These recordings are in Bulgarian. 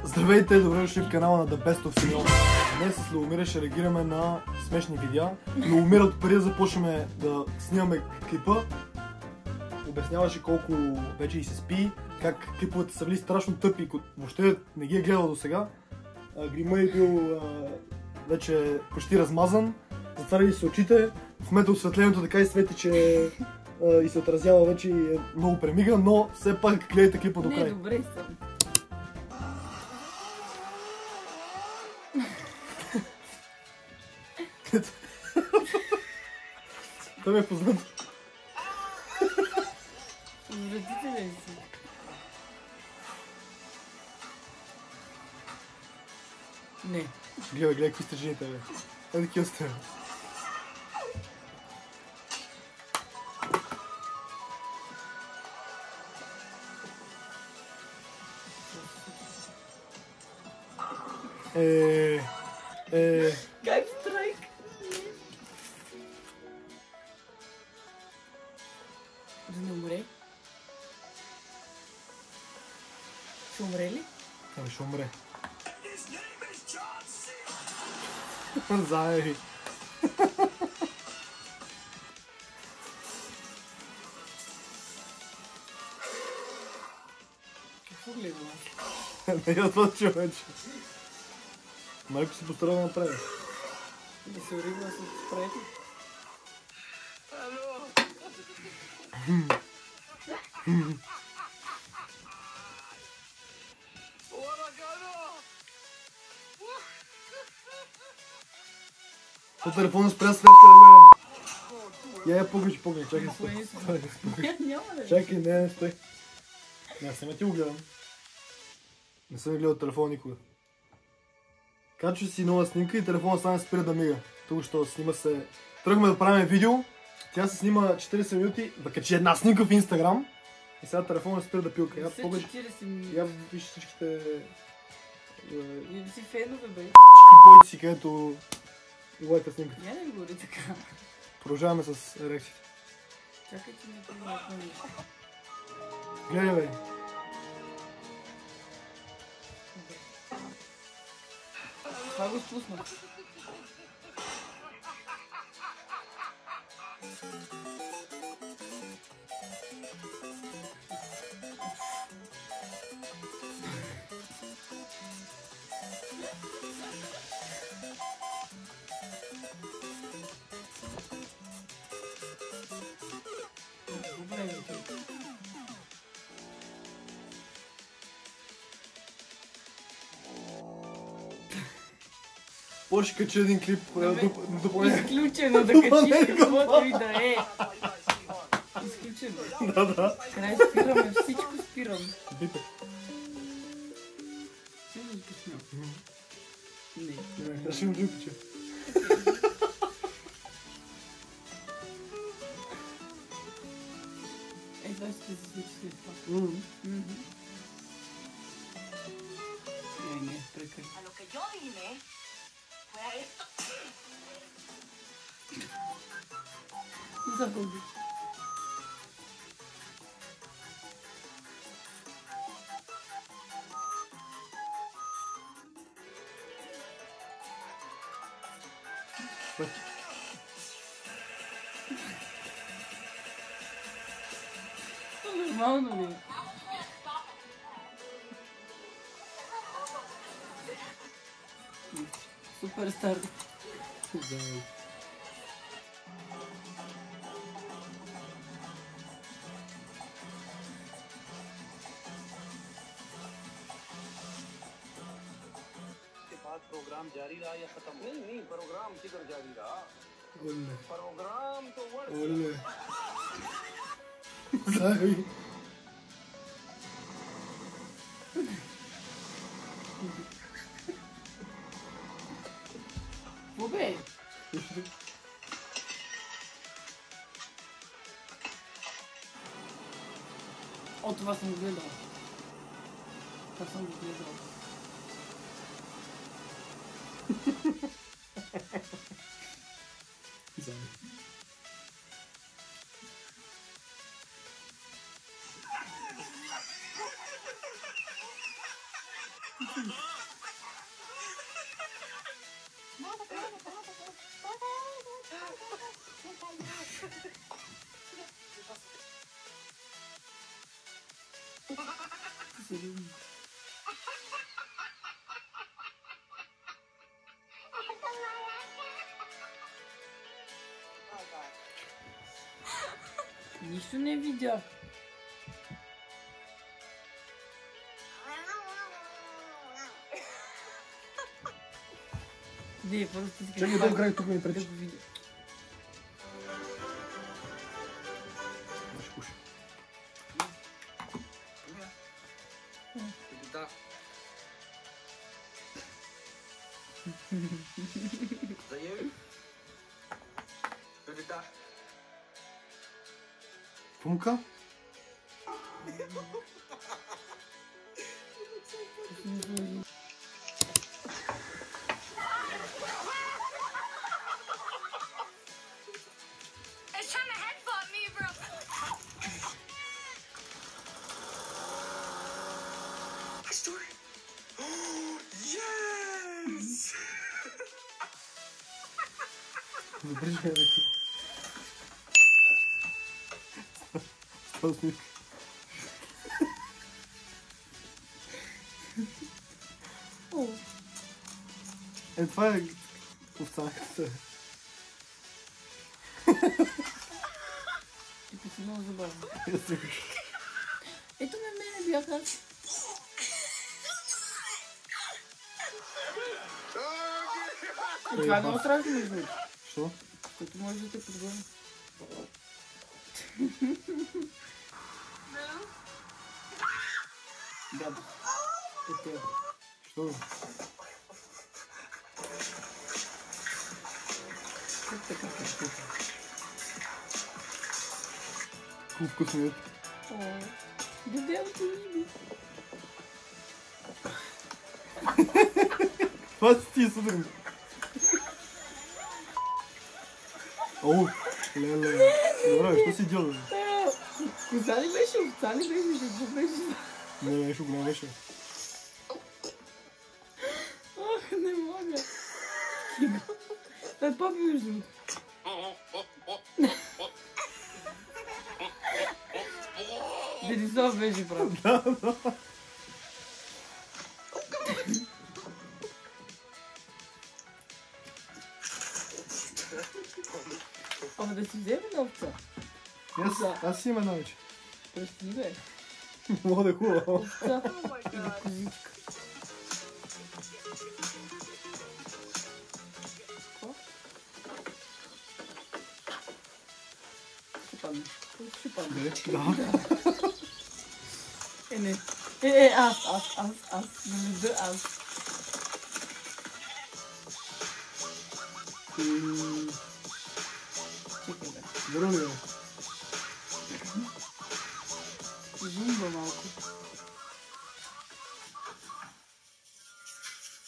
Здравейте, добре дошли в канала на The Best of Simeon. Днес с Любомира ще реагираме на смешни видеа. Любомир отпреди да започнем да снимаме клипа, обясняваше колко вече и се спи, как клиповете са били страшно тъпи, въобще не ги е гледал до сега. Грима е бил вече почти размазан, затваряли се очите, в момента осветлението така и свети, че и се отразява вече и е много премига, но все пак гледайте клипа до край. Не, добре съм. Това ми е познато. Отвратителен си. Не. Гледай, какви сте жените, бе. Ето такива сте, бе. Как страйк? Да не умре? Ще умре ли? Ами ще умре. Заеви. Какво гледам аз? Не я това човече. Малко си постара да направи. Да се оригна с спрето? По телефона спря светка да гледам. Я погли, чакай стой. Няма да. Чакай, не стой. Не, сега ти го гледам. Не съм гледал телефона никога. Качва си нова снимка и телефона стане спира да мига. Тук що снима се... Тръгваме да правим видео. Тя се снима 40 минути, да качи една снимка в Инстаграм. И сега телефона спира да пилка. Я поглед... 40 минути. Я виж всичките... Не си фенове, бе. Всички бойци си, където... Лайка снимката. Я не говори така. Продължаваме с ерекцията. Чакай, че не познатно нещо. Гледай, бе. Това го спусна. Ще качи един клип, допълнение. Изключено да качиш каквото и да е. Изключено. Да. Край спираме, всичко спирам. Бипе. Не го спусна. Не. Аз ще му кача. Това ще се случи след това. Не, прекрати. A lo que yo vine fue a esto. Загуби. Нормално ли? Суперстар. प्रोग्राम जारी रहा या खत्म? नहीं, प्रोग्राम किधर जारी रहा? प्रोग्राम तो Заеви. Бобе! О, това съм го гледал. Това съм го гледал. Заеви. Нищо не видях. Не, просто искам Чакай, до край тук ми пречи. да го видя. Ще пуши. Да. Заеви. Да. Пумка? It's trying to headbutt me, bro. Story. Yes! Не пречи ме ръки. Става смешка. Това е овцанката. Типа си много забавно. Ето мене бяха. Това е много страшно между другото. Що? Като може да те подгони. Да, те. Що? Как така? Хубав вкусният. О, дебелото Ниби. Това си ти сутрин. О, леле. Добре, що си идиот? Коса ли беше? Овца ли беше? Какво беше? Не, нещо голямо беше. Ох, не мога. Това е папи между другото. Денисов беше прав. Да, да. Ама да си вземе на овца. Аз си имам една вече. Пръсти бе. Мога да е хубаво. Овца. Или козичка. Какво? Ще падне. Ще падне. Да. Не. Аз. Да, аз. Чекай бе. Верно ли е? Зумба малко.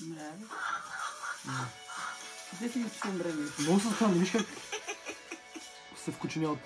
Мраве. Къде си ми чувам време? Много са странни, виж как се вкученяват.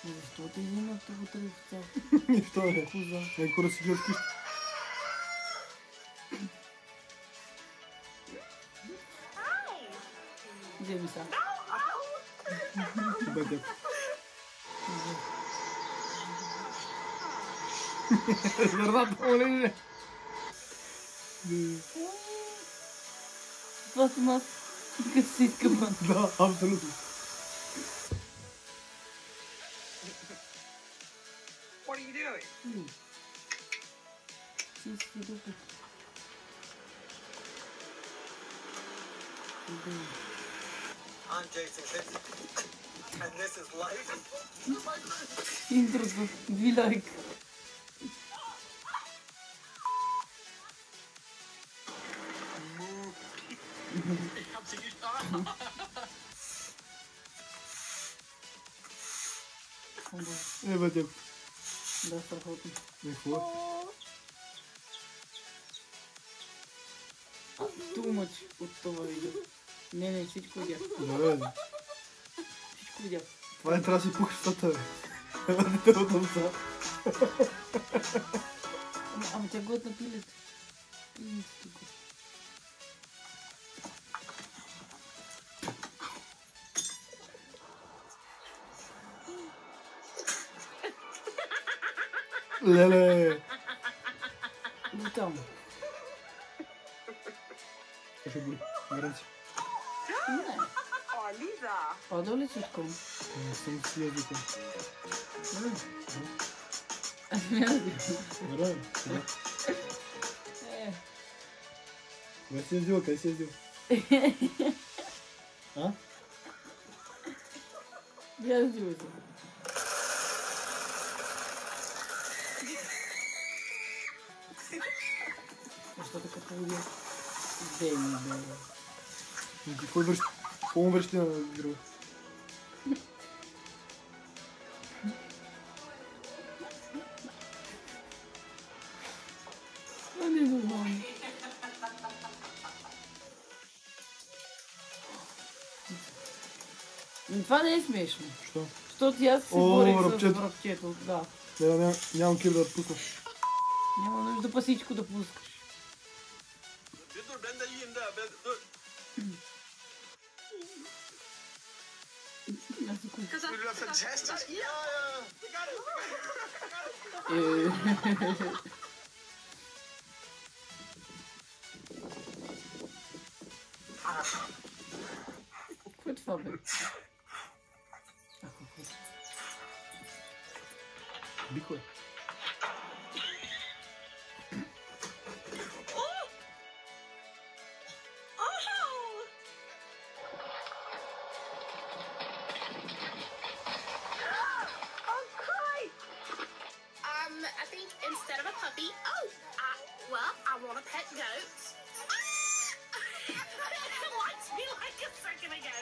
Защо те взимат вътре в цял? Нищо не. Коза. Някой хора си гледат вкъщи. Вземи сега. Бъде. Зърната, оле. Това съм аз. Като си изкъпа. Да, абсолютно. What are you doing? Чисти дупи. I'm Jason Kinsey, and this is Life. Интрото. 2 лайк. Бъде. Да, страхотно. Какво? Too much от това видео. Не, всичко видях. Да, бе. видях. Това не трябва да си пухаш стата, бе. Детето са. Ама тя готна пилето. Леле. Брутално. Ще боли. Гаранция. Не. Падал ли си от ком? Не съм си язика. Верно? Да. Къде си ездила? Къде си ездила? А? Яздила съм. Защо така поводя? Вземи, бе. Какво върши? Какво му върши на друга? Това не е нормално. Това не е смешно. Що? Защото аз се борих с ръбчето. Да. Нямам кир да пусна. Няма нужда па всичко да пускаш. Какво е това, бе? Бихо е. I think instead of a puppy, well, I want a pet goat. Likes me like a second ago.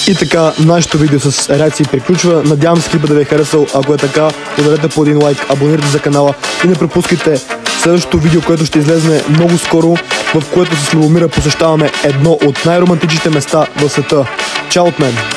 И така, нашето видео с реакции приключва. Надявам се клипа да ви е харесал. Ако е така, ударете по един лайк, абонирайте за канала и не пропускайте следващото видео, което ще излезне много скоро, в което с Любомира посещаваме едно от най-романтичните места в света. Чао от мен!